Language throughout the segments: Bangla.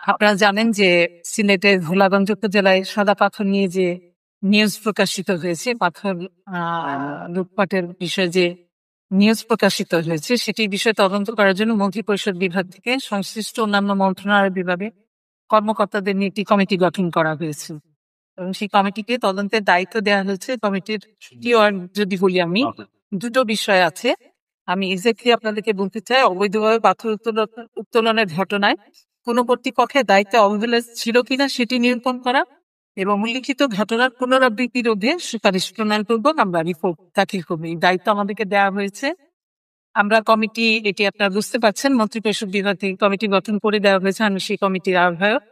আপনারা জানেন যে সিলেটের ভোলাগঞ্জ উপজেলায় সাদা পাথর নিয়ে যে নিউজ প্রকাশিত হয়েছে, পাথর লুটপাটের বিষয়ে যে নিউজ প্রকাশিত হয়েছে, সেটি বিষয়ে তদন্ত করার জন্য মন্ত্রিপরিষদ বিভাগ থেকে সংশ্লিষ্ট অন্যান্য মন্ত্রণালয় বিভাগে কর্মকর্তাদের নিয়ে একটি কমিটি গঠন করা হয়েছে এবং সেই কমিটিকে তদন্তের দায়িত্ব দেওয়া হয়েছে। কমিটির কিওয়ার্ড যদি বলি আমি, দুটো বিষয় আছে। আমি এক্স্যাক্টলি আপনাদেরকে বলতে চাই, অবৈধভাবে পাথর উত্তোলনের ঘটনায় কোন কর্তৃপক্ষের দায়িত্বে অবহেলা ছিল কিনা সেটি নিরূপণ করা এবং উল্লিখিত ঘটনার পুনরাবৃত্তি রোধে সুপারিশ প্রণয়নপূর্বক আমরা রিপোর্ট দাখিল করবো। এই দায়িত্ব আমাদেরকে দেওয়া হয়েছে। আমরা কমিটি, এটি আপনারা বুঝতে পারছেন, মন্ত্রিপরিষদ বিভাগ থেকে কমিটি গঠন করে দেওয়া হয়েছে। আমি সেই কমিটির আহ্বায়ক।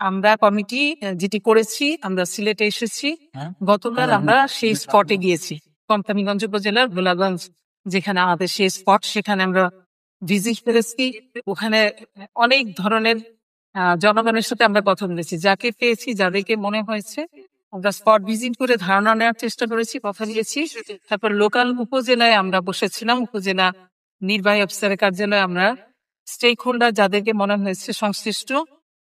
আমরা কমিটি যেটি করেছি, আমরা সিলেটে এসেছি। গতকাল আমরা সেই স্পটে গিয়েছি, কোম্পানিগঞ্জ উপজেলার ভোলাগঞ্জ যেখানে আমাদের সেই স্পট, সেখানে আমরা ভিজিট করেছি। ওখানে অনেক ধরনের জনগণের সাথে আমরা কথা বলেছি, যাকে পেয়েছি, যাদেরকে মনে হয়েছে আমরা স্পট ভিজিট করে ধারণা নেওয়ার চেষ্টা করেছি, কথা দিয়েছি। তারপর লোকাল উপজেলায় আমরা বসেছিলাম, উপজেলা নির্বাহী অফিসারের কার্যালয়ে আমরা স্টেক হোল্ডার যাদেরকে মনে হয়েছে সংশ্লিষ্ট,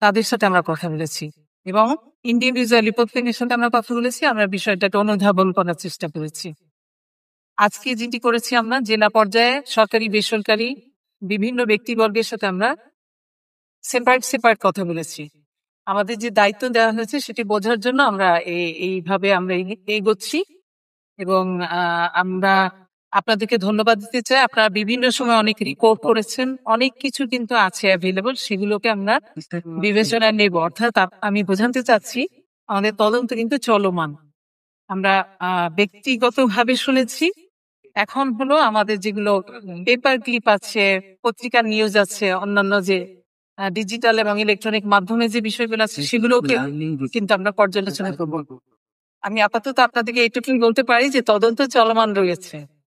তাদের সাথে আমরা কথা বলেছি এবং ইন্ডিভিজুয়ালি প্রত্যেকের সাথে আমরা কথা বলেছি। আমরা বিষয়টাকে অনুধাবন করার চেষ্টা করেছি। আজকে যেটি করেছি, আমরা জেলা পর্যায়ে সরকারি বেসরকারি বিভিন্ন ব্যক্তিবর্গের সাথে আমরা সেপারেট কথা বলেছি। আমাদের যে দায়িত্ব দেওয়া হয়েছে সেটি বোঝার জন্য আমরা এইভাবে আমরা এগোচ্ছি এবং আমরা আপনাদেরকে ধন্যবাদ দিতে চাই। আপনারা বিভিন্ন সময় অনেক রিপোর্ট করেছেন, অনেক কিছু কিন্তু আছে অ্যাভেলেবল, সেগুলোকে আমরা বিবেচনায় নেব। অর্থাৎ আমি বোঝাতে চাচ্ছি, আমাদের তদন্ত কিন্তু চলমান। আমরা ব্যক্তিগতভাবে শুনেছি, এখন হলো আমাদের যেগুলো পেপার ক্লিপ আছে, পত্রিকার নিউজ আছে, অন্যান্য যে ডিজিটাল এবং ইলেকট্রনিক মাধ্যমে যে বিষয়গুলো আছে, সেগুলোকে কিন্তু আমরা পর্যালোচনা করব। আমি আপাতত আপনাদেরকে এইটুকুই বলতে পারি যে তদন্ত চলমান রয়েছে।